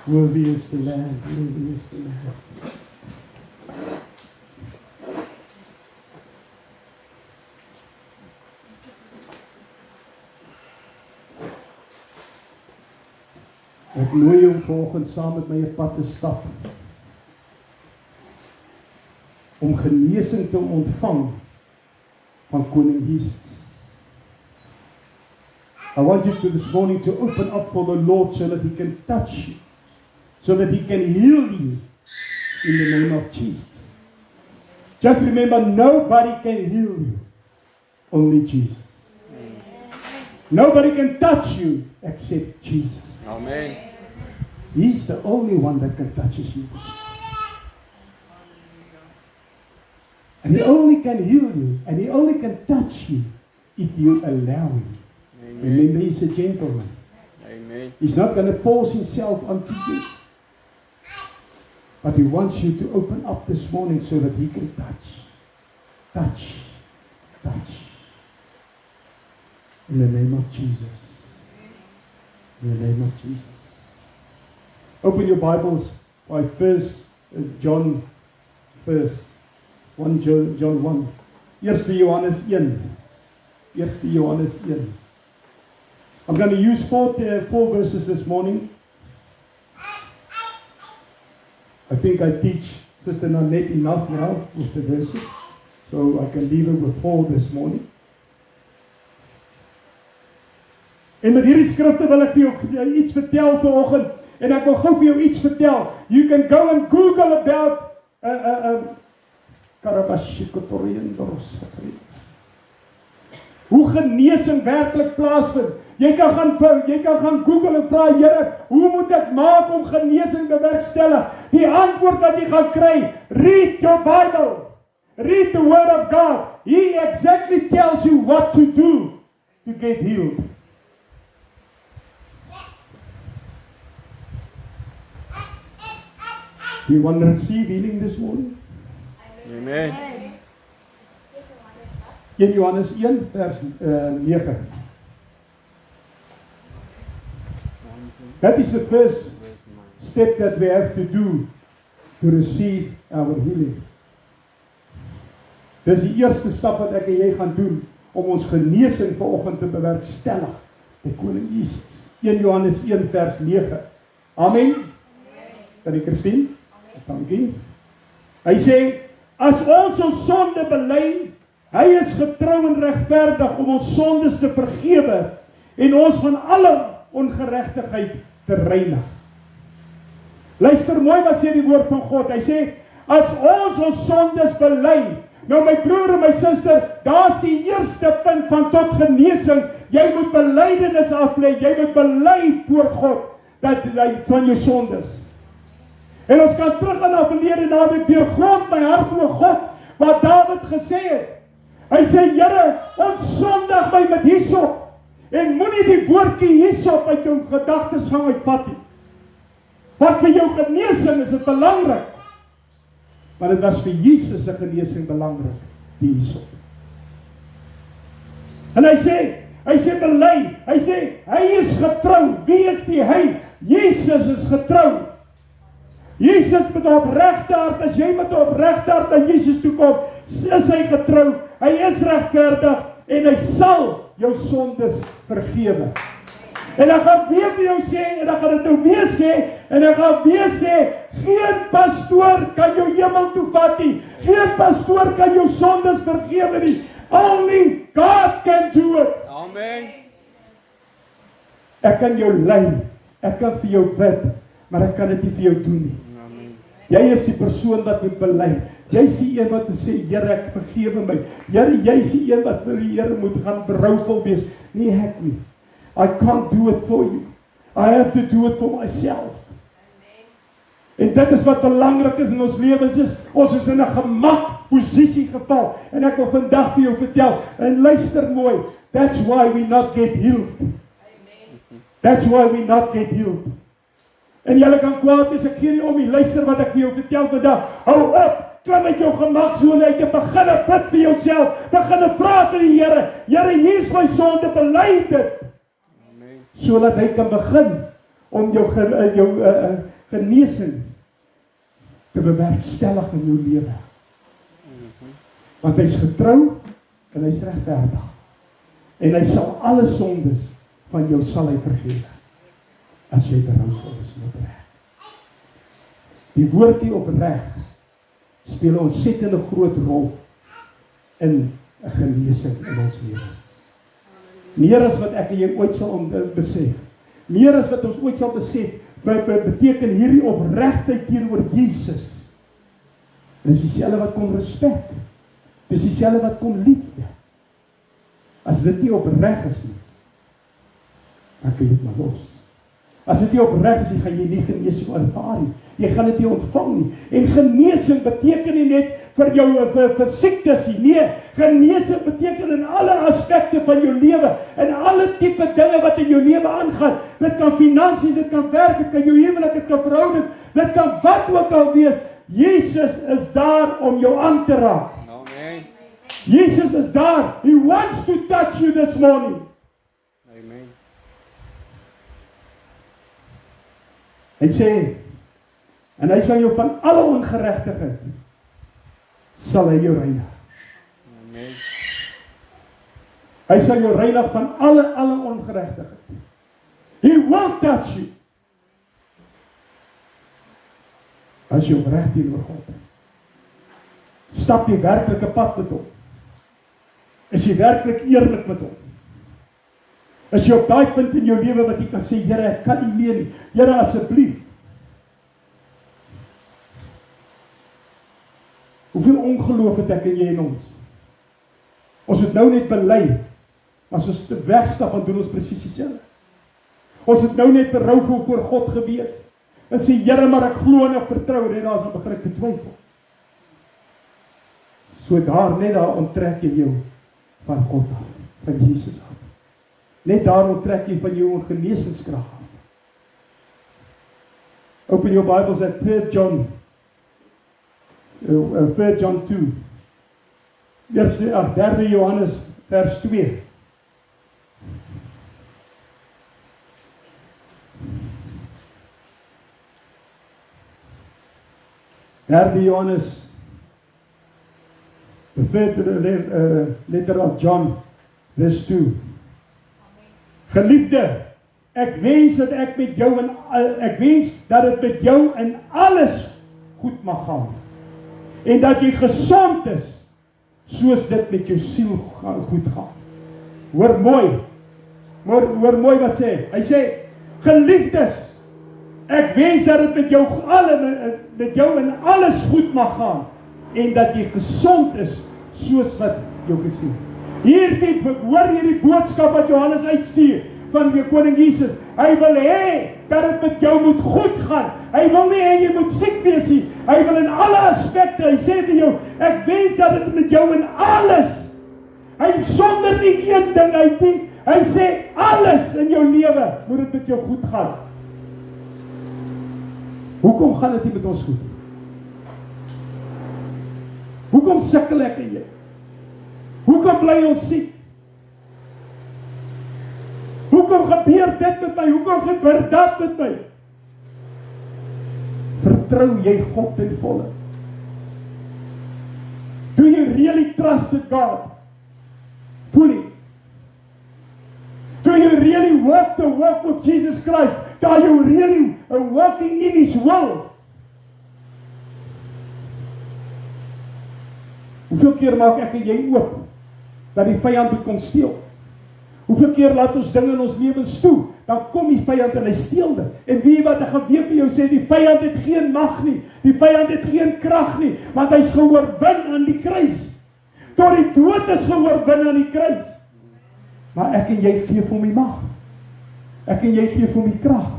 Worthy is the Lamb, worthy is the Lamb. Ek nooi jou vanoggend saam met my op pad te stap om genesing te ontvang van Koning Jesus. I want you to this morning to open up for the Lord so that He can touch you, so that He can heal you in the name of Jesus. Just remember, nobody can heal you, only Jesus. Nobody can touch you except Jesus. Amen. He's the only one that can touch you. And He only can heal you, and He only can touch you if you allow Him. Amen. Remember, He's a gentleman. Amen. He's not going to force Himself onto you. But He wants you to open up this morning so that He can touch. In the name of Jesus. In the name of Jesus. Open your Bibles by 1 John 1. 1 John 1. 1 Johannes 1. 1 Johannes 1. I'm going to use four verses this morning. I think I teach Sister Nanette enough now with the verses, so I can leave her with 4 this morning. En met hierdie skrifte wil ek vir jou iets vertel vanoggend, en ek wil gou vir jou iets vertel. You can go and Google about hoe genesing werklik plaasvind. Jy kan gaan Google en vra, Here, hoe moet ek maak om genesing te bewerkstellig? Die antwoord wat jy gaan kry, read your Bible. Read the Word of God. He exactly tells you what to do to get healed. Do you want to receive healing this morning? Amen. 1 Johannes 1 vers 9. That is the first step that we have to do to receive our healing. Dis die eerste stap wat ek en jy gaan doen om ons genesing vanoggend te bewerkstellig by Koning Jesus. 1 Johannes 1 vers 9. Amen. Kan ek sien? Dankie. Hy sê, as ons sonde bely, hy is getrou en regverdig om ons sondes te vergewe en ons van alle ongeregtigheid te reinig. Luister mooi wat sê die woord van God. Hy sê, as ons sondes bely, nou my broer en my suster, daar's die eerste punt van tot genesing. Jy moet belydenis aflê, jy moet bely voor God dat jy van jou sondes. En ons kan terug aan na verlede Dawid, deurgrond my hart o God, wat Dawid gesê het. Hy sê, Here, ons sondig my met hyssop, en moenie die woordjie hyssop uit jou gedagtes gaan uitvat nie. Want vir jou genesing is dit belangrik. Maar dit was vir Jesus se genesing belangrik, die hyssop. En hy sê bely, hy sê, hy is getrou. Wie is die hy? Jesus is getrou. Jesus met 'n opregte hart, as jy met 'n opregte hart na Jesus toe kom, is hy getrou, hy is regverdig, en hy sal jou sondes vergewe. En ek gaan weer vir jou sê, en ek gaan dit nou weer sê, en ek gaan weer sê, geen pastoor kan jou hemel toe vat nie, geen pastoor kan jou sondes vergewe nie, only God can do it. Amen. Ek kan jou lei, ek kan vir jou bid, maar ek kan dit nie vir jou doen nie. Jy is die persoon wat moet bely. Jy is die een wat moet sê, Here, ek vergewe my. Here, jy is die een wat vir die Here moet gaan berouvol wees. Nie ek nie. I can't do it for you. I have to do it for myself. En dit is wat belangrik is in ons lewens, ons is in 'n gemakposisie geval. En ek wil vandag vir jou vertel, en luister mooi, that's why we not get healed. That's why we not get healed. En julle kan kwaad wees, ek gee nie om nie, luister wat ek vir jou vertel vandag. Hou op, klim uit jou gemaksone uit en begin bid vir jouself, begin vra vir die Here, Here, hier is my sonde, bely dit. Sodat hy kan begin om jou genesing te bewerkstellig in jou lewe. Want hy is getrou en hy is regverdig. En hy sal alle sondes van jou sal hy vergewe. As jy berouwvol is met reg. Die woordjie opreg speel 'n ontsettende groot rol in 'n genesing in ons lewens. Meer as wat ek en jy ooit sal besef. Meer as wat ons ooit sal besef, beteken hierdie opregtheid teenoor Jesus. En dis dieselfde wat kom respek. Dis dieselfde wat kom liefde. As dit nie opreg is nie, dan kan jy dit maar los. As dit nie opreg is nie, gaan jy nie genesing ervaar nie. Jy gaan dit nie ontvang nie. En genesing beteken nie net vir jou vir siektes nie. Nee, genesing beteken in alle aspekte van jou lewe, in alle tipe dinge wat in jou lewe aangaan. Dit kan finansies, dit kan werk, dit kan jou huwelik, dit kan verhouding, dit kan wat ook al wees. Jesus is daar om jou aan te raak. Amen. Jesus is daar. He wants to touch you this morning. Amen. Hy sê, en hy sal jou van alle ongeregtigheid sal hy jou reinig. Amen. Hy sal jou reinig van alle ongeregtigheid. He won't touch you. As jy opreg teenoor God. Stap jy werklik 'n pad met hom? Is jy werklik eerlik met hom? Is jy op daai punt in jou lewe wat jy kan sê, Here, ek kan nie meer nie. Here, asseblief. Hoeveel ongeloof het ek en jy in ons? Ons het nou net bely, as ons te wegstap, dan doen ons presies dieselfde. Ons het nou net berouwvol voor God gewees, en sê, Here, maar ek glo en ek vertrou, net daar is 'n begin ek te twyfel. So net daar onttrek jy jou van God af, van Jesus af. Net daar onttrek jy van jou geneesingskrag af. Open your Bibles at 3 John 2. Eerste 3 Johannes vers 2. Derde Johannes, the third letter of John, verse 2. Geliefde, ek wens dat ek met jou ek wens dat dit met jou in alles goed mag gaan. En dat jy gesond is, soos dit met jou siel goed gaan. Hoor mooi wat sê. Hy sê, geliefdes, ek wens dat dit met jou in alles goed mag gaan, en dat jy gesond is, soos wat jou gesiel. Hoor hierdie boodskap wat Johannes uitstuur, van die koning Jesus. Hy wil hê, dat dit met jou moet goed gaan. Hy wil nie hê jy moet siek wees nie. Hy wil in alle aspekte, hy sê vir jou, ek wens dat dit met jou in alles, hy sonder nie een ding uit nie, hy sê, alles in jou lewe, moet dit met jou goed gaan. Hoekom gaan dit nie met ons goed? Hoekom sukkel ek en jy? Hoekom bly ons siek? Hoekom gebeur dit met my? Hoekom gebeur dat met my? Vertrou jy God ten volle? Do you really trust in God? Fully? Do you really walk the walk with Jesus Christ? Are you really walking in His will? Hoeveel keer maak ek en jy oop dat die vyand moet kom steel? Hoeveel keer laat ons dinge in ons lewens toe, dan kom die vyand en hy steel dit. En wie wat ek gaan weer vir jou sê, die vyand het geen mag nie, die vyand het geen krag nie, want hy is geoorwin aan die kruis. Tot die dood is geoorwin aan die kruis. Maar ek en jy gee vir hom die mag. Ek en jy gee vir hom die krag.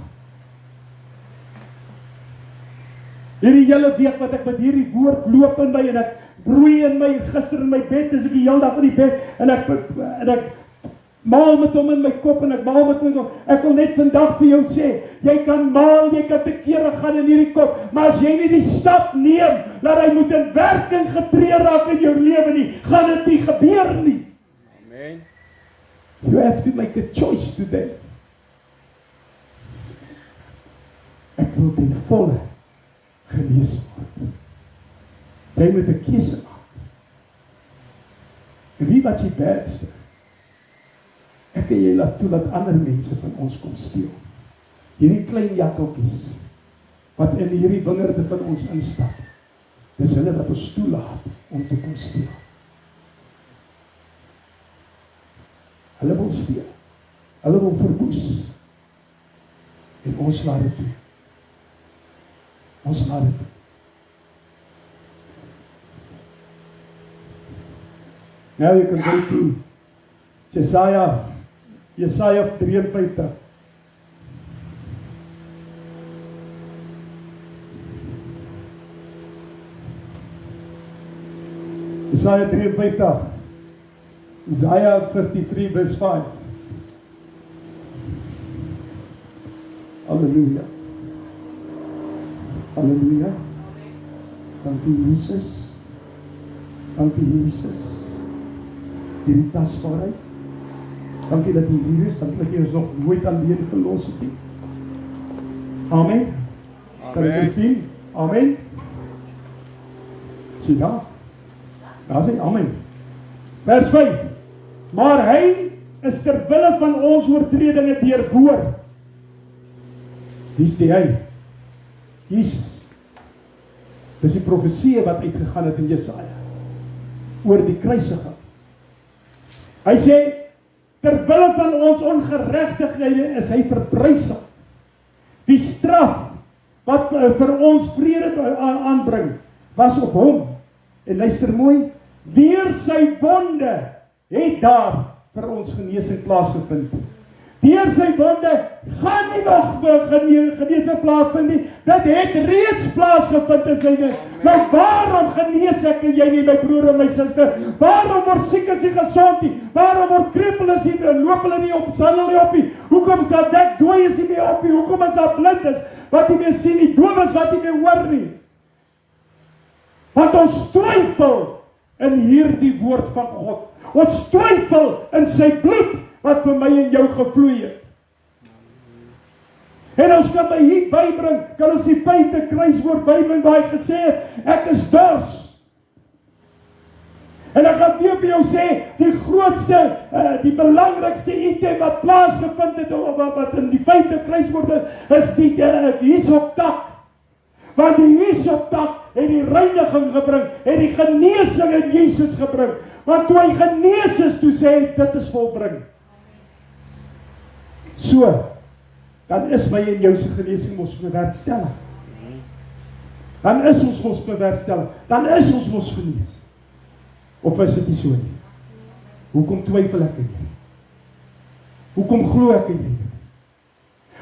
Hierdie hele week wat ek met hierdie woord loop in my, en ek broei in my, gister in my bed, is ek die hele dag in die bed, en ek maal met hom in my kop, en ek maal met hom. Ek wil net vandag vir jou sê, jy kan maal, jy kan te kere gaan in hierdie kop, maar as jy nie die stap neem, dat hy moet in werking getree raak in jou lewe nie, gaan dit nie gebeur nie. Amen. You have to make a choice today. Ek ek wil ten volle genees word. Jy moet 'n keuse maak. En wie wat die beste? Ek en jy laat toe dat ander mense van ons kom steel. Hierdie klein jakkeltjies, wat in hierdie wingerde van ons instap, dis hulle wat ons toelaat om te kom steel. Hulle wil steel. Hulle wil verwoes. En ons laat dit toe. Ons laat dit toe. Nou jy kan go to Jesaja 53. Jesaja 53. Isaiah 53 verse 5. Halleluja. Halleluja. Dankie Jesus. Dankie Jesus. Die tasbaarheid. Dankie dat jy hier is, dankie dat jy ons nog nooit alleen verlos het nie. Amen. Kan jy sien? Amen. Sien daar? Daar sê amen. Vers 5. Maar hy is ter wille van ons oortredinge deurboor. Wie is die hy? Jesus. Dis die profesie wat uitgegaan het in Jesaja oor die kruisiging. Hy sê, ter wille van ons ongeregtighede is hy verbrysel. Die straf wat vir ons vrede aanbring, was op hom. En luister mooi, deur sy wonde het daar vir ons genesing plaasgevind. Deur sy wonde gaan nie nog genesing plaasvind nie. Dit het reeds plaasgevind in sy wond. Nou waarom genees ek en jy nie, my broer en my suster? Waarom word siek as jy gesond nie? Waarom word krepel as jy loop hulle nie op, sal hulle op nie? Hoekom is daar dik dooi as jy nie op nie? Hoekom is daar blind is wat nie meer sien nie? Doof is wat nie meer hoor nie? Want ons twyfel in hierdie woord van God. Ons twyfel in sy bloed wat vir my en jou gevloei het. En ons kan by hier bybring, kan ons die 5de kruiswoord bybring waar hy gesê het, ek is dors. En ek gaan weer vir jou sê, die grootste, die belangrikste item wat plaasgevind het, wat in die 5de kruiswoord is die hyssoptak. Want die hyssoptak het die reiniging gebring, het die genesing in Jesus gebring. Want toe hy genees is, toe sê hy, dit is volbring. So, dan is my en jou se genesing mos bewerkstellig. Dan is ons mos bewerkstellig. Dan is ons mos genees. Of is dit nie so nie? Hoekom twyfel ek in jy? Hoekom glo ek in jy?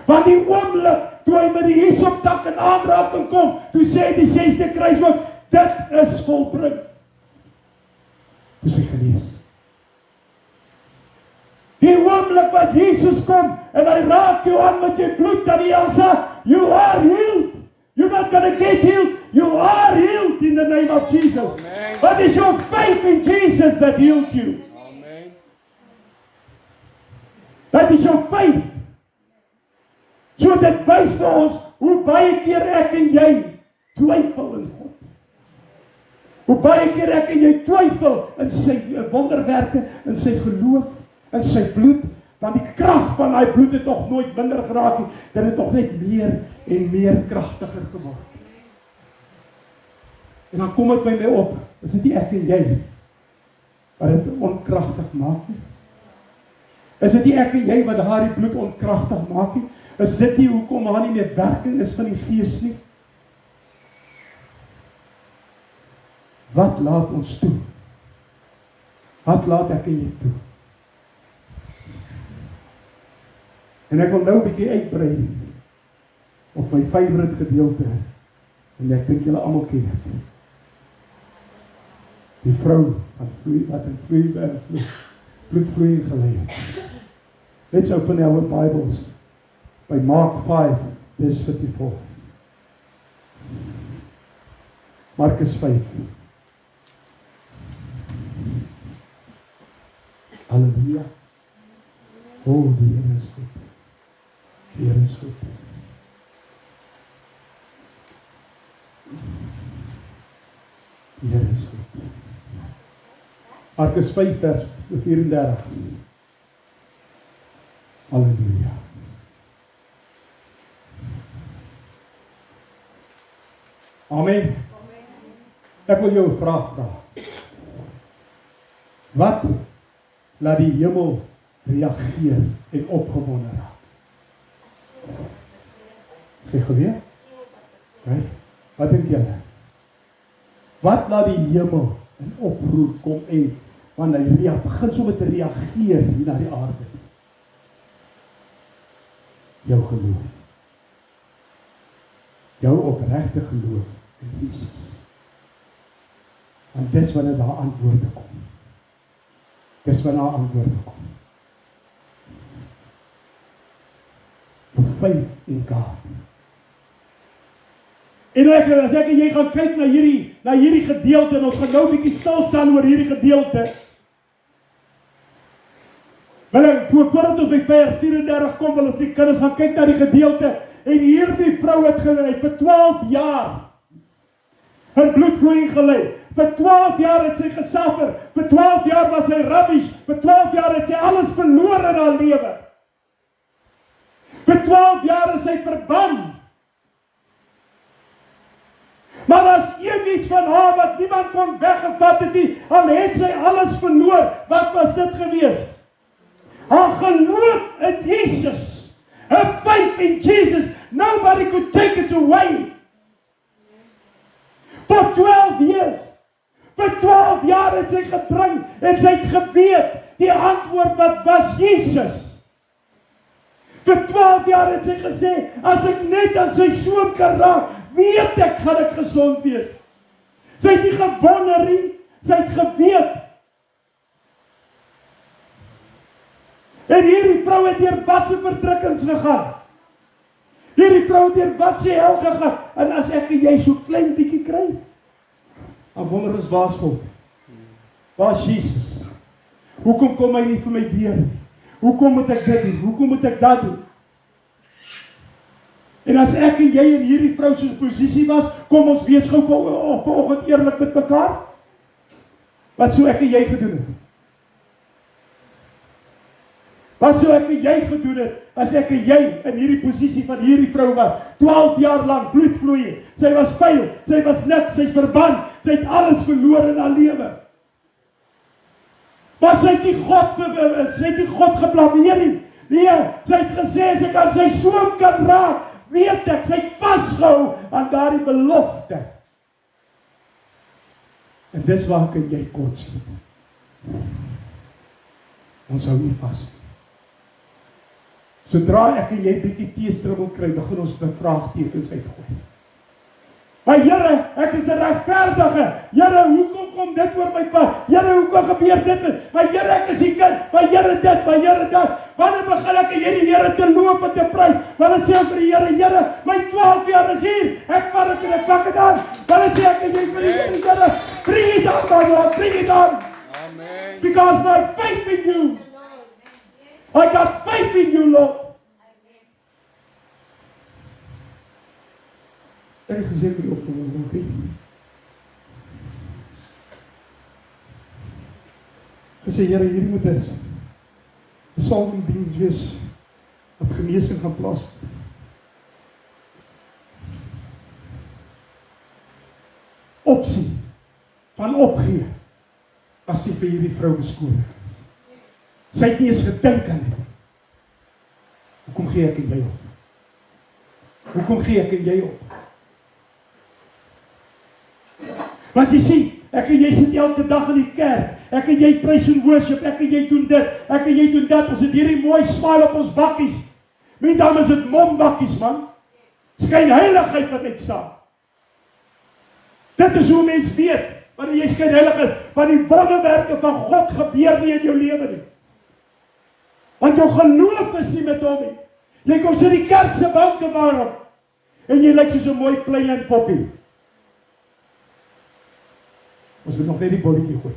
Want die oomblik, toe hy met die hyssoptak in aanraking kom, toe sê die 6de kruiswoord, dit is volbring. Toe is hy genees. Die oomblik wat Jesus kom, en hy raak jou aan met jou bloed, dan die sê, you are healed. You're not going to get healed. You are healed in the name of Jesus. Amen. But it's your faith in Jesus that healed you. Amen. That is your faith. So dit wys vir ons, hoe baie keer ek en jy twyfel in God. Hoe baie keer ek en jy twyfel in sy wonderwerke, in sy geloof, in sy bloed, want die krag van daai bloed het nog nooit minder geraak nie, dit het nog net meer en meer kragtiger geword. En dan kom dit by my op, is dit nie ek en jy, wat dit onkragtig maak nie? Is dit nie ek en jy, wat daai bloed onkragtig maak nie? Is dit nie hoekom daar nie meer werking is van die Gees nie? Wat laat ons toe? Wat laat ek en jy toe? En ek wil nou 'n bietjie uitbrei op my favorite gedeelte, en ek dink julle almal ken dit. Die vrou wat in bloedvloei gelei het. Let's open our Bibles by Mark 5, verse 54. Markus 5. Halleluja. Oh, die Here is goed. Die Here is goed. Die Here is goed. Markus 5 vers 34. Halleluja. Amen. Ek wil jou 'n vraag vra. Wat laat die hemel reageer en opgewonde raak? Sê geweet? Right? Wat dink julle? Wat laat die hemel in oproer kom en wanneer hy begin so met te reageer hier na die aarde? Jou geloof. Jou opregte geloof in Jesus. Want dis wanneer daar antwoorde kom. Dis wanneer daar antwoorde kom. Your faith in God. En as ek en jy gaan kyk na hierdie gedeelte en ons gaan nou 'n bietjie stil staan oor hierdie gedeelte. Wel, voordat ons by vers 34 kom, wil ons die kinders gaan kyk na die gedeelte en hierdie vrou het vir 12 jaar 'n bloedvloeiing gelei. Vir 12 jaar het sy gesuffer. Vir 12 jaar was sy rubbish. Vir 12 jaar het sy alles verloor in haar lewe. Vir 12 jaar is sy verban. Maar daar's iets van haar wat niemand kon weggevat het nie. Al het sy alles verloor. Wat was dit gewees? Haar geloof in Jesus. Her faith in Jesus. Nobody could take it away. For 12 years. Vir 12 jaar het sy gedrink en sy het geweet. Die antwoord wat was Jesus. Vir 12 jaar het sy gesê, as ek net aan sy soem kan raak, weet ek, gaan ek gesond wees. Sy het nie gewonder nie, sy het geweet. En hierdie vrou het deur wat se verdrukkings gegaan. Hierdie vrou het deur wat se hel gegaan. En as ek en jy so klein bietjie kry, dan wonder ons, waar's God? Waar's Jesus? Hoekom kom hy nie vir my deur nie? Hoekom moet ek dit doen? Hoekom moet ek dat doen? En as ek en jy in hierdie vrou se posisie was, kom ons wees gou vanoggend eerlik met mekaar. Wat sou ek en jy gedoen het? Wat sou ek en jy gedoen het, as ek en jy in hierdie posisie van hierdie vrou was? 12 jaar lang bloedvloeiing. Sy was vuil, sy was niks, sy's verban, sy het alles verloor in haar lewe. Maar sy het nie God geblameer nie. Nee, sy het gesê, as ek aan sy soem kan raak, weet ek, sy het vasgehou aan daardie belofte. En dis waar ek en jy kortsluit. Ons hou nie vas nie. Sodra ek en jy bietjie teestribbel kry, begin ons met vraagtekens uitgooi. Maar Here, ek is 'n regverdige. Here, hoekom kom dit oor my pad? Here, hoekom gebeur dit? Maar Here, ek is die kind. Maar Here dit, maar Here dat. Wanneer begin ek en jy die Here te loof en te prys? Wanneer sê ek vir die Here, Here, my 12 jaar is hier. Ek vat dit en ek pak dit aan. Wanneer sê ek en jy vir die Here, bring it on, my Lord, bring it on. Amen. Because my faith in you. I got faith in you, Lord. Ek het gesê vir die opgewonde vriend. Gesê, Here, hierdie moet 'n salwingsdiens wees wat genesing gaan plaasvind. Opsie van opgee as nie vir hierdie vrou beskoring is. Sy het nie eens gedink aan dit. Hoekom gee ek en jy op? Hoekom gee ek en jy op? Want jy sien, ek en jy sit elke dag in die kerk. Ek en jy praise and worship, ek en jy doen dit, ek en jy doen dat. Ons het hierdie mooi smile op ons bakkies. Met dan is dit mombakkies, man. Skyn heiligheid wat uit staan. Dit is hoe mens weet, wanneer jy skyn heilig is, want die wonderwerke van God gebeur nie in jou lewe nie. Want jou geloof is nie met hom nie. Jy kom sit die kerk se banke waarom, en jy lyk soos 'n mooi Playland poppie. Ons moet nog net die bolletjie gooi.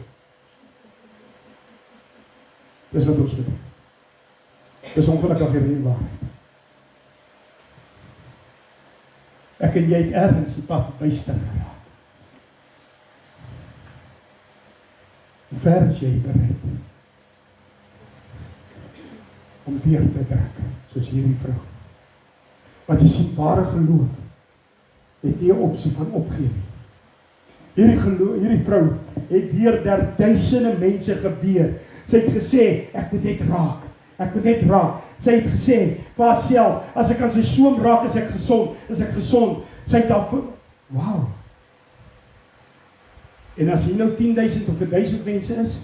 Dis wat ons moet doen. Dis ongelukkig hierdie waarheid. Ek en jy het ergens die pad byster geraak. ver is jy bereid om deur te trek, soos hierdie vrou? Want jy sien, ware geloof het nie 'n opsie van opgee nie. Hierdie vrou het deur duisende mense gebeur. Sy het gesê, ek moet net raak. Ek moet net raak. Sy het gesê, vir haarself, as ek aan sy soem raak, is ek gesond. Sy het daar, wow. En as hier nou 10.000 of 1.000 mense is,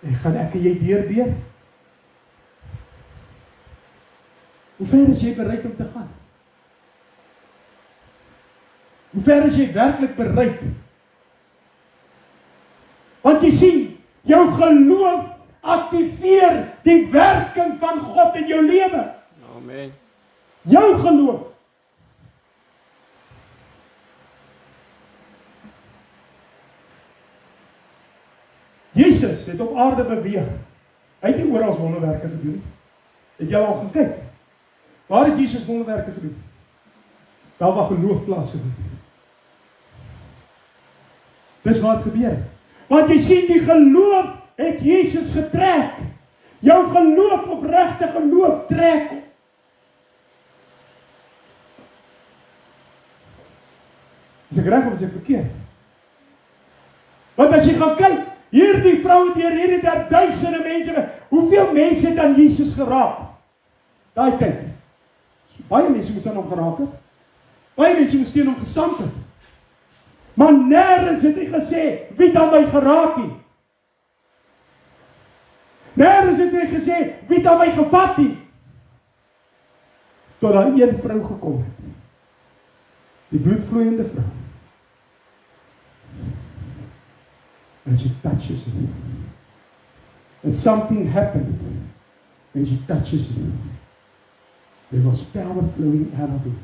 en gaan ek en jy deur? Hoe ver is jy bereid om te gaan? Hoe ver is jy werklik bereid? Want jy sien, jou geloof aktiveer die werking van God in jou lewe. Amen. Jou geloof. Jesus het op aarde beweeg. Hy het nie oral wonderwerke gedoen nie. Het jy al gaan kyk? Waar het Jesus wonderwerke gedoen? Daar waar geloof plaasgevind het. Dis wat gebeur. Want jy sien, die geloof het Jesus getrek. Jou geloof, opregte geloof, trek. Is ek reg of is ek verkeerd? Want as jy gaan kyk, hierdie vroue deur hierdie duisende mense, hoeveel mense het aan Jesus geraak? Daai tyd. So, baie mense moes aan hom geraak het. Baie mense moes teen hom gestamp het. Maar nêrens het hy gesê, wie het aan my geraak nie? Nêrens het hy gesê, wie het aan my gevat nie? Tot daar een vrou gekom het. Die bloedvloeiende vrou. And she touches him. And something happened when she touches him. There was power flowing out of him.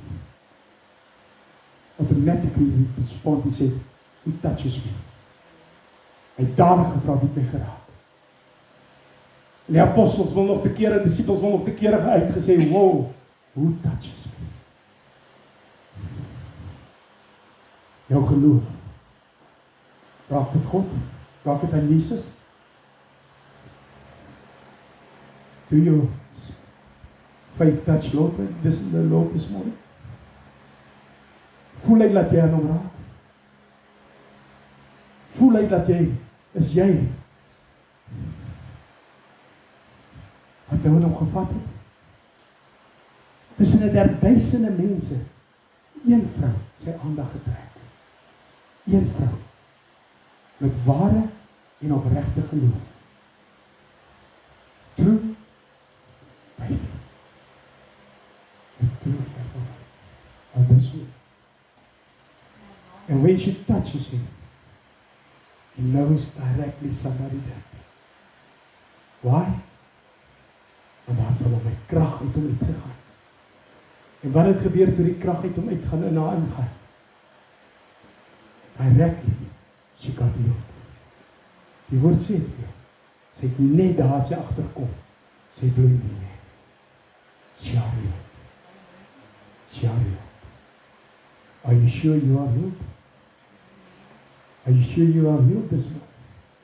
Automatically he responded, he said, who touches me? Hy het dadelik gevra, wie het my geraak? En die apostels wil nog te kere, die disciples wil nog te kere uitgesê, wow, who touches me? Jou geloof. Raak dit God? Raak dit aan Jesus? Do you faith touch Lord this morning? Voel hy dat jy aan hom raak? Voel hy dat jy, is jy wat nou hom gevat het? Tussen 'n duisende mense, een vrou sy aandag getrek. Een vrou met ware en opregte geloof. True faith. The true faith of this one. And when she touches him, he knows directly somebody there. Why? Want daar van hom met krag uit hom uitgegaan. En wat het gebeur toe die krag uit hom uitgaan en na ingaan? Directly, she got healed. Die woord sê het weer, sy het net daar sy agterkom, sy bloei nie meer. She are healed. She are healed. Are you sure you are healed? Are you sure you are healed this morning?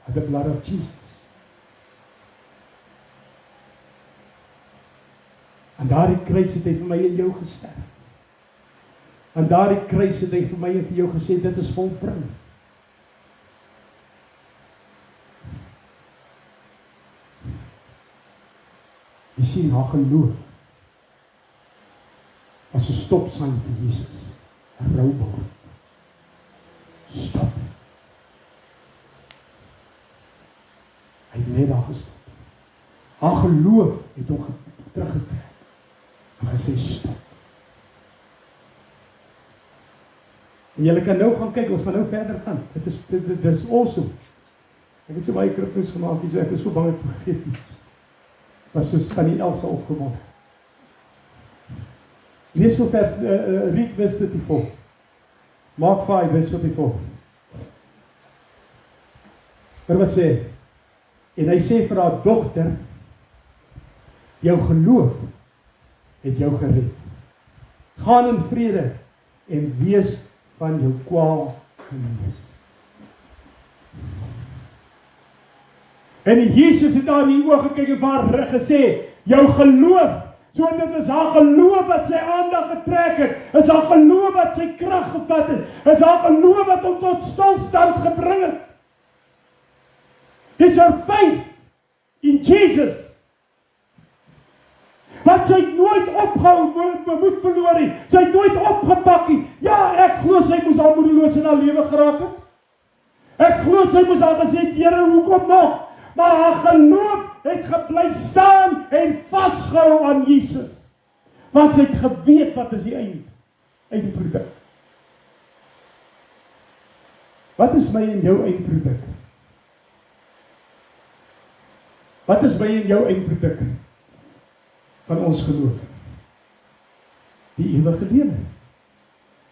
By the blood of Jesus. En daardie kruis het hy vir my en jou gesterf. En daardie kruis het hy vir my en vir jou gesê, dit is volbring. Jy sien, haar geloof as 'n stopsein vir Jesus. 'n Roubord. Stop. Hy het net daar gestop. Haar geloof het hom teruggetrek en gesê stop. En julle kan nou gaan kyk, ons gaan nou verder gaan. Dit is awesome. Ek het so baie krippels gemaak, so ek is so bang ek vergeet iets. Was so Tannie Elsa opgewonde. Lees so vers, read verse 34. Mark 5, verse 34. Wat sê? En hy sê vir haar dogter, jou geloof het jou gered. Gaan in vrede en wees van jou kwaal genees. En Jesus het daar in die oë gekyk en vir haar gesê, jou geloof, so dit is haar geloof wat sy aandag getrek het, is haar geloof wat sy krag gevat het, is haar geloof wat hom tot stilstand gebring het. It's her faith in Jesus. Want sy het nooit opgehou, moed verloor nie. Sy het nooit opgepak nie. Ja, ek glo sy moes al moedeloos in haar lewe geraak het. Ek glo sy moes al gesê het, Here, hoekom nog? Maar haar geloof het gebly staan en vasgehou aan Jesus. Want sy het geweet wat is die eindproduk. Wat is my en jou eindproduk? Wat is my en jou eindproduk van ons geloof? Die ewige lewe,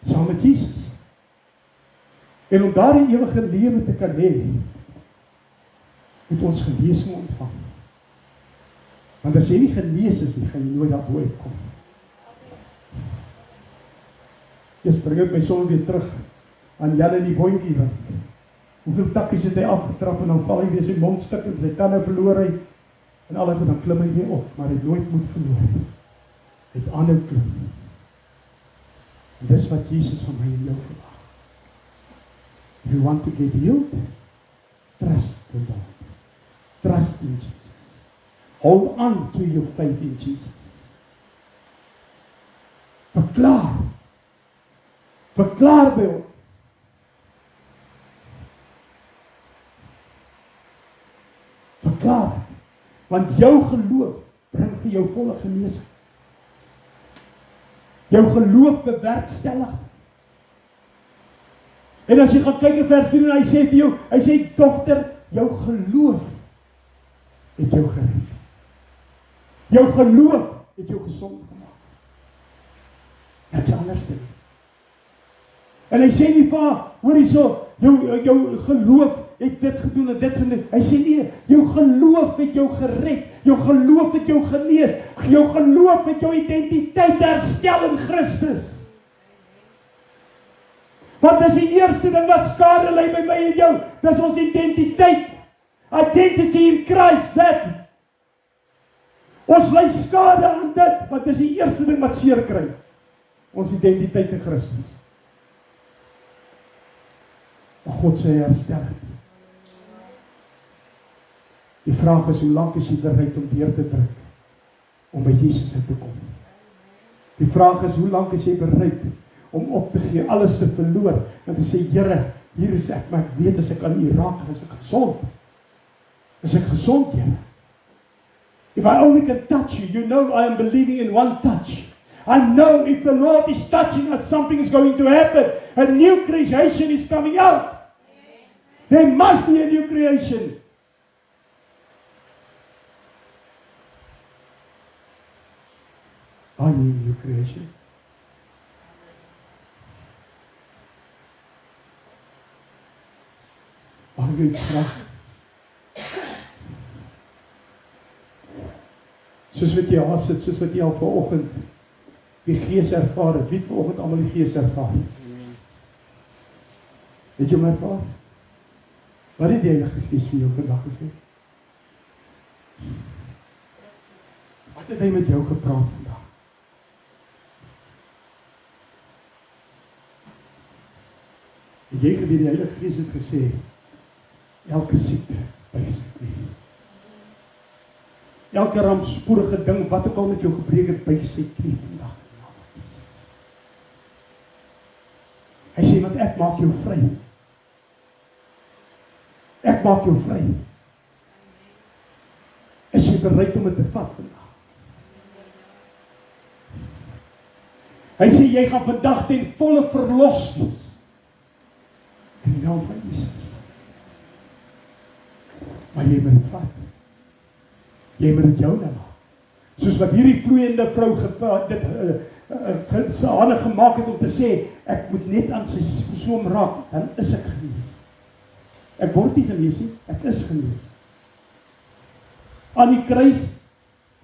saam met Jesus. En om daardie ewige lewe te kan hê, moet ons genesing ontvang. Want as jy nie genees is nie, gaan jy nooit daarbo uitkom. Eers bring ek my son weer terug aan Jan en die boontjie. Hoeveel takkies het hy afgetrap en dan val hy weer sy mondstuk en sy tande verloor hy. En alles en dan klim hy weer op, maar hy het nooit moed verloor. Hy het aanhou klim. En dis wat Jesus van my en jou verwag. If you want to get healed, trust the Lord. Trust in Jesus. Hold on to your faith in Jesus. Verklaar by hom. Verklaar. Want jou geloof bring vir jou volle genesing. Jou geloof bewerkstellig. En as jy gaan kyk in vers 4, en hy sê vir jou, hy sê, dogter, jou geloof het jou gered. Jou geloof het jou gesond gemaak. Dit is anders ding. En hy sê nie vir haar, hoor hierso, jou geloof het dit gedoen en dit gedoen. Hy sê nee, jou geloof het jou gered. Jou geloof het jou genees. Jou geloof het jou identiteit herstel in Christus. Want dis die eerste ding wat skade lê by my en jou. Dis ons identiteit. Identity in Christ, that. Ons lê skade aan dit, want dis die eerste ding wat seer kry. Ons identiteit in Christus. Maar God sê herstel het. Die vraag is, hoe lank is jy bereid om deur te druk, om by Jesus uit te kom? Die vraag is, hoe lank is jy bereid om op te gee, alles te verloor, en te sê, Here, hier is ek, maar ek weet as ek aan U raak, is ek gesond. Is ek gesond, Here? If I only can touch you, you know I am believing in one touch. I know if the Lord is touching us, something is going to happen. A new creation is coming out. There must be a new creation. Are you a new creation? Mag ek iets vra? Soos wat jy daar sit, soos wat jy al vanoggend die Gees ervaar het. Wie het vanoggend almal die Gees ervaar? Het jy hom ervaar? Wat het die Heilige Gees vir jou vandag gesê? Wat het hy met jou gepraat vandag? En jy geweet die Heilige Gees het gesê, elke siekte by sy knie. Elke rampspoedige ding, wat ook al met jou gebreek het, by sy knie vandag. Hy sê, want ek maak jou vry. Ek maak jou vry. Is jy bereid om dit te vat vandag? Hy sê, jy gaan vandag ten volle verlos wees. In die naam van Jesus. Maar jy moet dit vat. Jy moet dit jou nou maak. Soos wat hierdie vloeiende vrou sy hande gemaak het om te sê, ek moet net aan sy soem raak, dan is ek genees. Ek word nie genees nie, ek is genees. Aan die kruis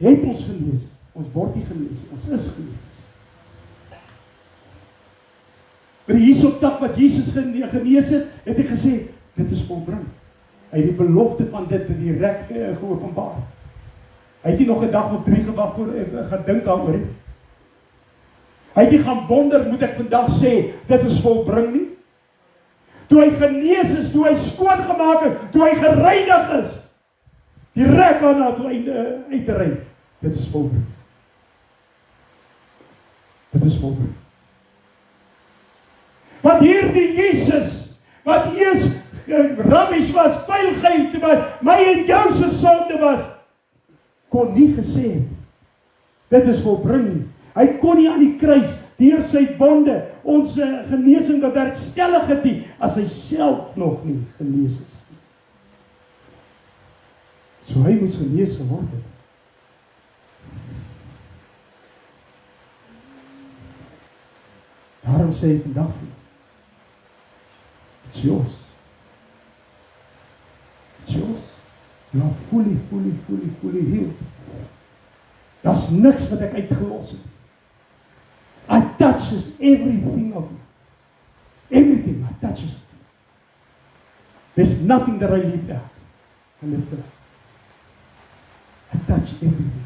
het ons genees. Ons word nie genees, ons is genees. By die hiesoptak wat Jesus genees het, het hy gesê, dit is volbring. Hy het die belofte van dit direk geopenbaar. Hy het nie nog 'n dag of 3 gewag voor gaan dink daaroor nie. Hy het nie gaan wonder, moet ek vandag sê, dit is volbring nie. Toe hy genees is, toe hy skoon gemaak het, toe hy gereinig is, direk daarna toe hy uit te ry. Dit is volbring. Dit is volbring. Want hierdie Jesus, wat eers rubbish was, vuilheid was, my en jou se sonde was, kon nie gesê het, dit is volbring nie. Hy kon nie aan die kruis, deur sy wonde, ons genesing bewerkstellig het nie, as hy self nog nie genees is. So hy moes genees geword het. Daarom sê hy vandag vir jou, it's yours. It's yours. You are fully healed. Daar's niks wat ek uitgelos het. I touches everything of you. Everything I touches it. There's nothing that I leave out. I lift it up. I touch everything.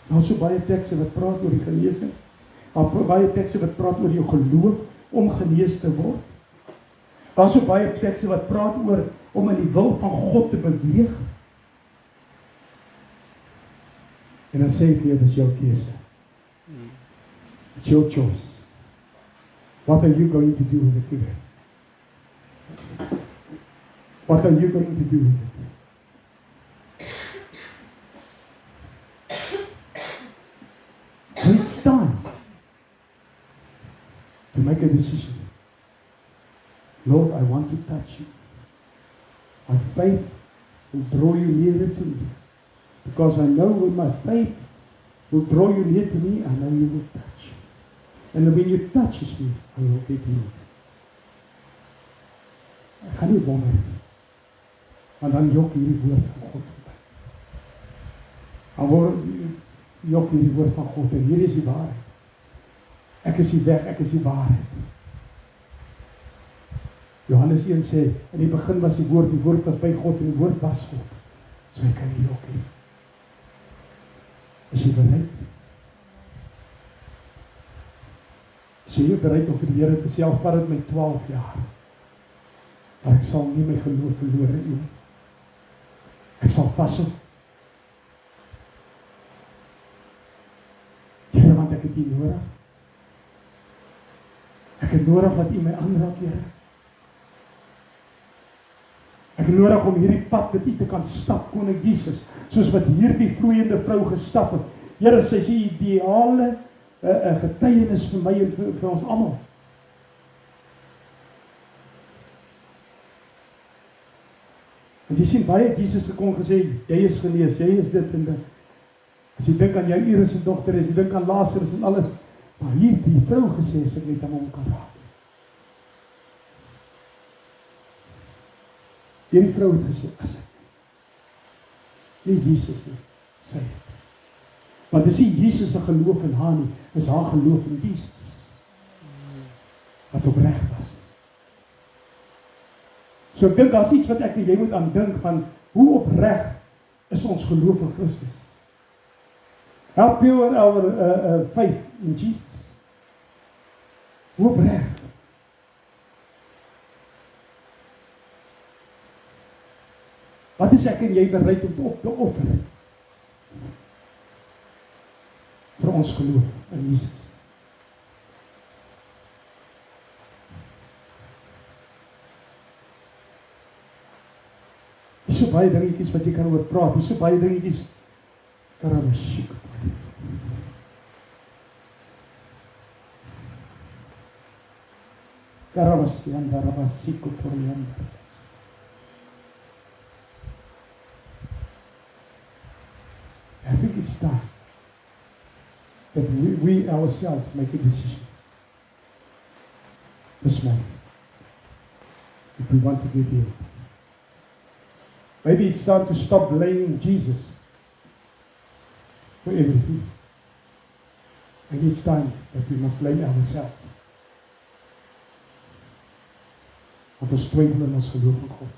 Daar is so baie tekste wat praat oor die genesing. Daar is baie tekste wat praat oor jou geloof om genees te word. Daar is so baie tekste wat praat oor om in die wil van God te beweeg. En dan sê hy vir jou, dis jou keuse. It's your choice. What are you going to do with it today? What are you going to do with it? So it's time to make a decision. Lord, I want to touch you. My faith will draw you nearer to me. Because I know when my faith will draw you near to me, I know you will touch. And when you touches me, I will be healed. Ek gaan nie wonder nie. Want dan jok hierdie woord van God verby. Dan word jok hierdie woord van God en hier is die waarheid. Ek is die weg, ek is die waarheid. Johannes 1 sê, in die begin was die woord was by God en die woord was God. So ek kan nie jok nie. Is jy bereid? Is jy bereid om vir die Here te sê, al vat dit my 12 jaar, maar ek sal nie my geloof verloor nie. Ek sal vashou. Here, want ek het U nodig. Ek het nodig dat U my aanraak, Here. Ek het nodig om hierdie pad met U te kan stap, Koning Jesus, soos wat hierdie vloeiende vrou gestap het. Here, sy is die ideale getuienis vir my en vir ons almal. Want jy sien, baie het Jesus gekom gesê, jy is genees, jy is dit en dit. As jy dink aan jou Iris en dogter, as jy dink aan Lazarus en alles, maar hier die vrou gesê, as ek net aan hom kan raak. Hierdie vrou het gesê, as ek nie Jesus nie, sy het. Want dis nie Jesus se geloof in haar nie, is haar geloof in Jesus. Wat opreg was. So ek dink, daar's iets wat ek en jy moet aan dink, van hoe opreg is ons geloof in Christus. How pure our faith in Jesus. Hoe opreg. Wat is ek en jy bereid om op te offer? Vir ons geloof in Jesus. Is so baie dingetjies wat jy kan oor praat, is so baie dingetjies karabashiek. Karabasianda rabasiko torianda. I think it's time that we ourselves make a decision this morning if we want to get healed. Maybe it's time to stop blaming Jesus for everything. Maybe it's time that we must blame ourselves. Want ons twyfel in ons geloof in God.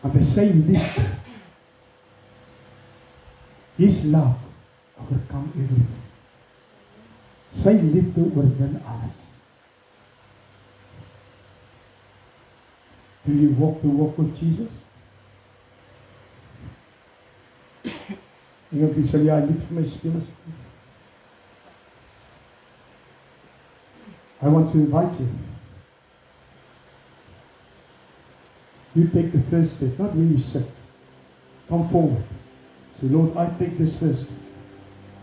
Want hy sê liefde, His love overcome everything. Sy liefde oorwin alles. Do you walk the walk with Jesus? Iemand die sal jy lief vir my speel asseblief. I want to invite you. You take the first step, not where you sit. Come forward. Say, Lord, I take this first step.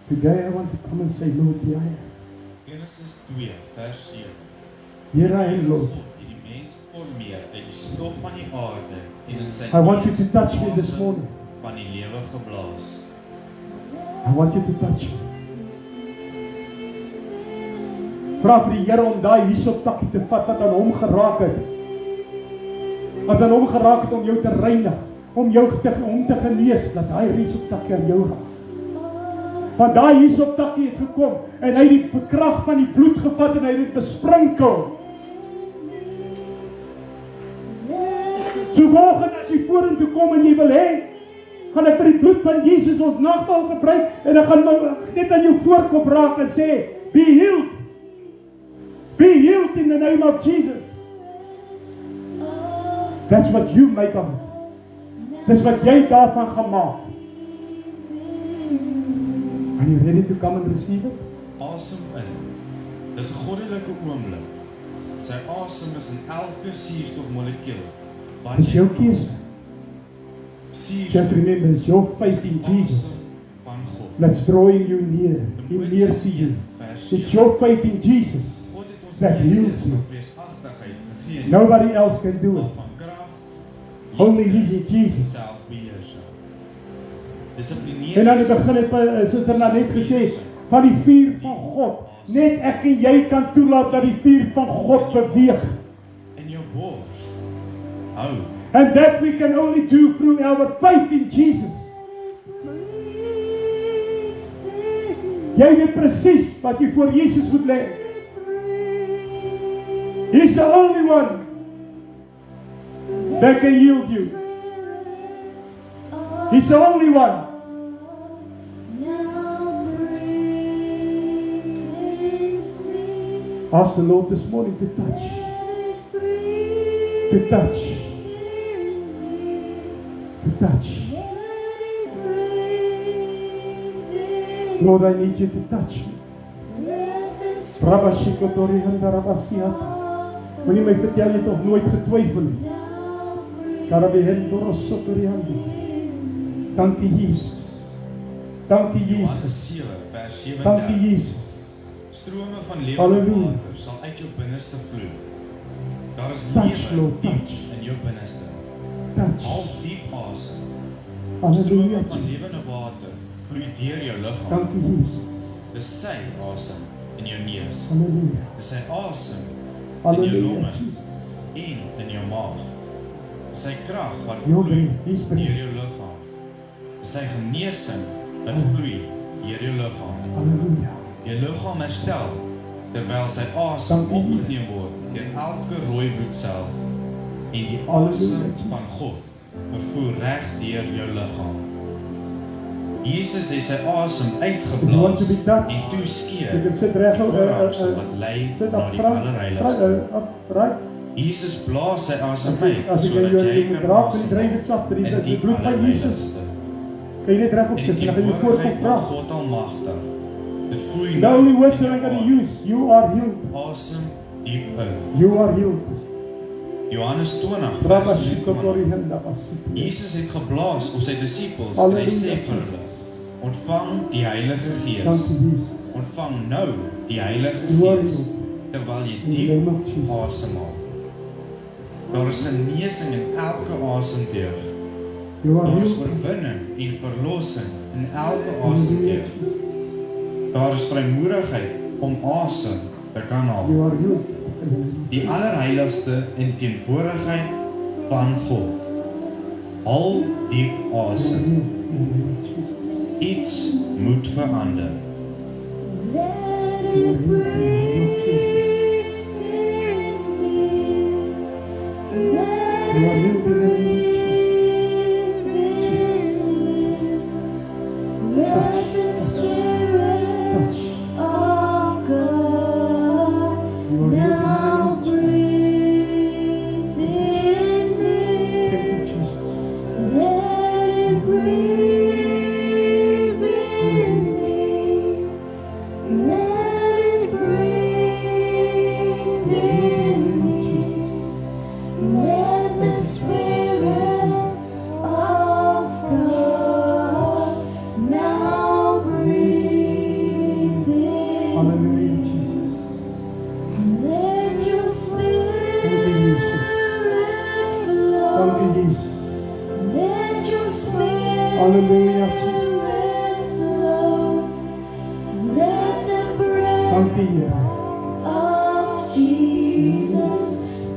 Today I want to come and say, Lord, here I am. Genesis 2 vers 7. Here I am, Lord. God het die mens geformeer uit die stof van die aarde en in sy I want you to touch me this morning. van die lewe geblaas. I want you to touch me. Vra vir die Here om daai hiesoptakkie te vat wat aan hom geraak het. Wat aan hom geraak het om jou te reinig, om te genees, dat hy hiesoptakkie aan jou raak. Want daai hiesoptakkie het gekom en hy het die krag van die bloed gevat en hy het dit besprinkel. So volgende as jy vorentoe kom en jy wil hê, gaan ek by die bloed van Jesus ons nagmaal gebruik en ek gaan net aan jou voorkop raak en sê, be healed. Be healed in the name of Jesus. That's what you make of it. Dis wat jy daarvan gemaak. Are you ready to come and receive it? Asem in. Dis 'n goddelike oomblik. Sy asem is in elke suurstofmolekuul. Dis jou keuse. Just remember, it's your faith in Jesus van God. that's drawing you near to you. It's your faith in Jesus that heals you. Nobody else can do it. Only Jesus. En aan die begin het Suster net gesê, van die vuur van God, net ek en jy kan toelaat dat die vuur van God beweeg. In jou bors. Hou. And that we can only do through our faith in Jesus. Jy weet presies wat jy voor Jesus moet lê. He's the only one that can heal you. He's the only one. Ask the Lord this morning to touch. To touch. To touch. Lord, I need you to touch me. Rabashikotori handarabasiata. Moenie my vertel jy het nog nooit getwyfel nie. Karabehendorosotori handi. Dankie Jesus. Dankie Jesus. Dankie Jesus. Strome van lewende water sal uit jou binneste vloei. Daar is lewe diep in jou binneste. Haal diep asem. Strome van lewende water vloei deur jou liggaam. Dankie Jesus. Dis sy asem in jou neus. Halleluja. Dis sy asem in jou Halleluja longe Jesus. en in jou maag. Dis sy krag wat Jou vloei breath, deur jou liggaam. Dis sy genesing wat vloei deur jou liggaam. Halleluja. Jou liggaam herstel terwyl sy asem opgeneem word deur elke rooi bloedsel en die asem van God vervoer reg deur jou liggaam. Jesus het sy asem uitgeblaas en toeskeer wat lei na die allerheiligste. Jesus blaas sy asem uit sodat jy kan asem in die allerheiligste. Kan jy net regop sit en dan gaan jy voorkom vra. God almagtig. Dit vloei The only words that I'm going to use, you are healed. Asem diep in. You are healed. Johannes 20 vers 20. Jesus het geblaas op sy disippels en hy sê vir hulle, ontvang die Heilige Gees. Ontvang nou die Heilige Gees terwyl jy diep asemhaal. Daar is genesing in elke asemteug. Daar is oorwinning en verlossing in elke asemteug. Daar is vrymoedigheid om asem te kan haal. Die allerheiligste in teenwoordigheid van God. Haal diep asem. Iets moet verander. Let it breathe in me. Let it breathe in me. Let the Spirit of God now breathe in me. Let it breathe in me. Let it breathe in me. Let the Spirit of God now breathe in Hallelujah, me. Jesus. Let your Spirit Dank flow. U, Jesus. Let your Spirit Hallelujah, Jesus. flow. Let the breath Dank U, Here. of Jesus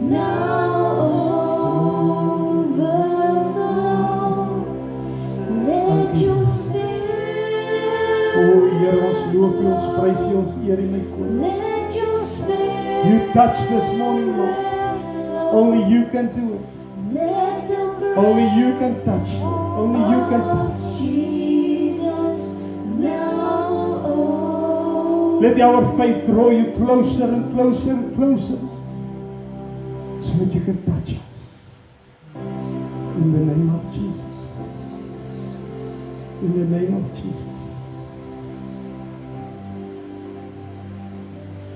now overflow. Let your Spirit O Here, ons loof U, ons prys U, ons eer U, my koning. let your Spirit You touch this morning, Lord. flow. Only You can do it. Let the breath Only You can touch, Lord. Only You can touch. of Jesus now overflow. Let our faith draw You closer and closer and closer, so that You can touch us. In the name of Jesus. In the name of Jesus.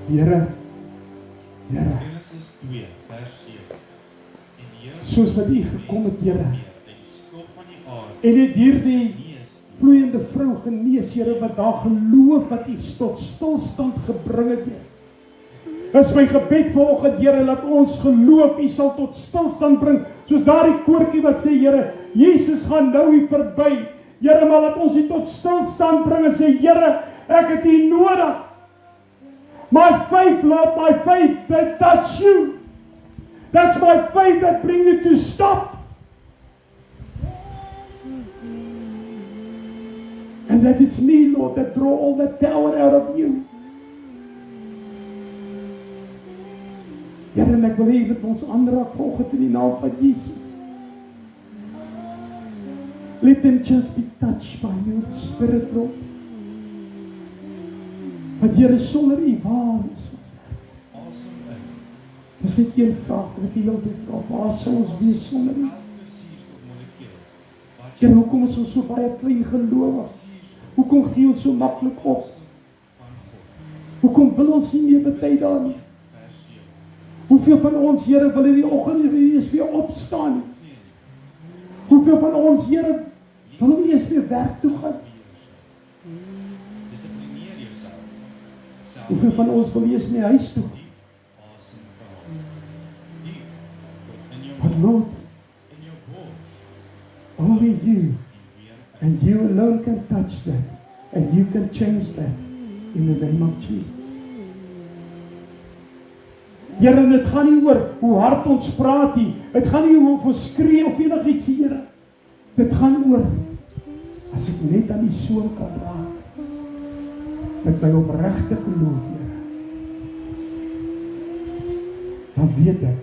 Here, Here, Genesis 2 vers 7. En die Here soos wat U gekom het, Here, uit die stof van die aarde en het hierdie genees vloeiende vrou genees, Here, wat daar geloof wat U tot stilstand gebring het, Here. Dis my gebed vanoggend, Here, dat ons geloof U sal tot stilstand bring, soos daardie koortjie wat sê, Here, Jesus gaan nou hier verby. Here, maar laat ons U tot stilstand bring en sê, Here, ek het U nodig. My faith, Lord, my faith that touch You. That's my faith that bring You to stop. And that it's me, Lord, that draw all that power out of You. Here, en ek wil hê dat ons aanraak vanoggend in die naam van Jesus. Let them just be touched by Your Spirit, Lord. Want Here, sonder U, waar is ons? asem in. Dis net een vraag wat ek heeltyd vra. Waar sal ons wees sonder U? Elke suurstofmolekuul wat Here, hoekom is ons so baie klein gelowig? Hoekom gee ons so maklik op? van God. Hoekom wil ons nie meer betyd daar nie? Vers 7. Hoeveel van ons, Here, wil in die oggend nie eens weer opstaan nie? Hoeveel van ons, Here, wil nie eens weer werk toe gaan? Dissiplineer jouself. Hoeveel van ons wil nie eens meer huis toe gaan? Diep asem haal. Diep tot in jou But mond, Lord, in jou bors only You en weer uit. and You alone can touch that, and You can change that in the name of Jesus. Here, en dit gaan nie oor hoe hard ons praat nie. Dit gaan nie oor of ons skree of enigiets, Here. Dit gaan oor as ek net aan die Soon kan raak met my opregte geloof, Here. Dan weet ek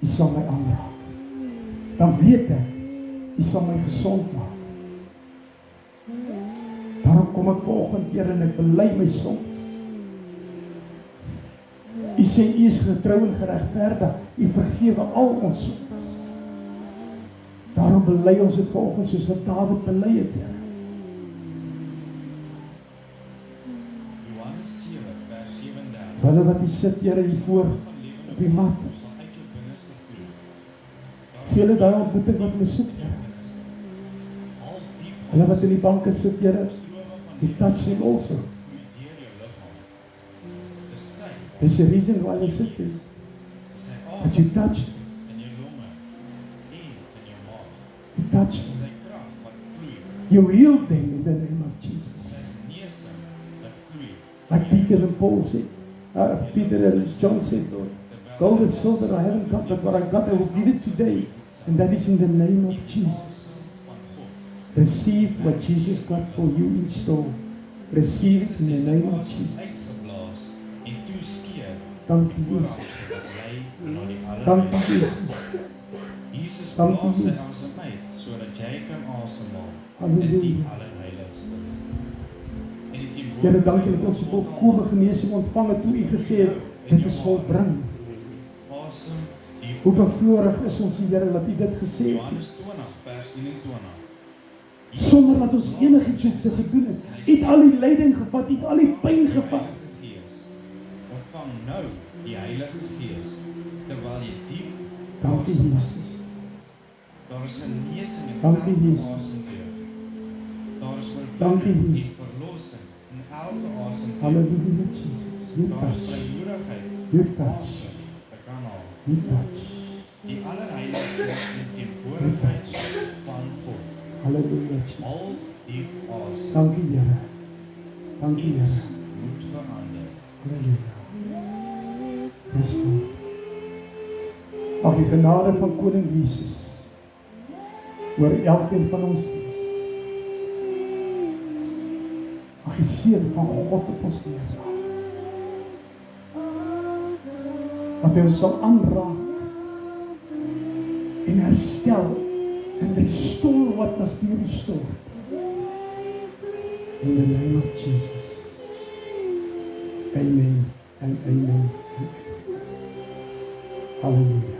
U sal my aanraak. Dan weet ek U sal my gesond maak. Daarom kom ek vanoggend, Here, en ek bely my sondes. U sê U is getrou en geregverdig. U vergewe al ons sondes. Daarom bely ons dit vanoggend soos wat Dawid bely het, Here. Johannes 7 vers 37. Hulle wat U sit, Here, hier voor op die mat. Sal uit jou binneste vloei. Gee hulle daai ontmoeting wat hulle soek, Here. Al diep Hulle wat in die banke sit, Here, strome van U touch them also. vloei deur jou liggaam. Dis sy, There's a reason why they sit there. sy But You asem touch, in jou longe en in jou maag. You touch, Sy krag wat vloei, You heal them in the name of Jesus. sy genesing wat vloei. Like Peter and Paul said, Peter and John said, Lord, Terwyl Gold and silver I haven't got, but what I got I will give it today. And that is in the name of Jesus. Receive what Jesus got for you in store. Receive it in the name of Jesus. Dank U Jesus. Dank U Jesus. Jesus Dank U blaas sy Jesus. asem uit sodat jy kan asemhaal in die Halleluja. allerheiligste. En die Here, dankie dat ons die volkome genesing ontvang het toe U gesê het, dit is volbring. asem die Hoe bevoorreg is ons, Here, dat U dit gesê het. Johannes 20 vers 21. Sonder dat ons enigiets hoef te gedoen het. U het al die lyding gevat, U het al die pyn gevat. Ontvang nou die Heilige Gees terwyl jy diep Dankie asem haal. Jesus. Daar is genesing in Dankie, elke Jesus. asemteug. Daar is Dankie, oorwinning Jesus. en verlossing in elke asemteug. Halleluja Jesus. You Daar is touch. vrymoedigheid. You touch. Asem te kan haal. You touch. Die allerheiligste in teenwoordigheid van God. Halleluja Jesus. Al diep asem. Dankie Here. Dankie Iets Here. moet verander. Halleluja. Yes, Lord. Mag die genade van Koning Jesus oor elkeen van ons wees. Mag die seën van God op ons neerdaal. Dat hy ons sal aanraak en herstel en restore what must be restored. In the name of Jesus. Amen and amen. Hallelujah.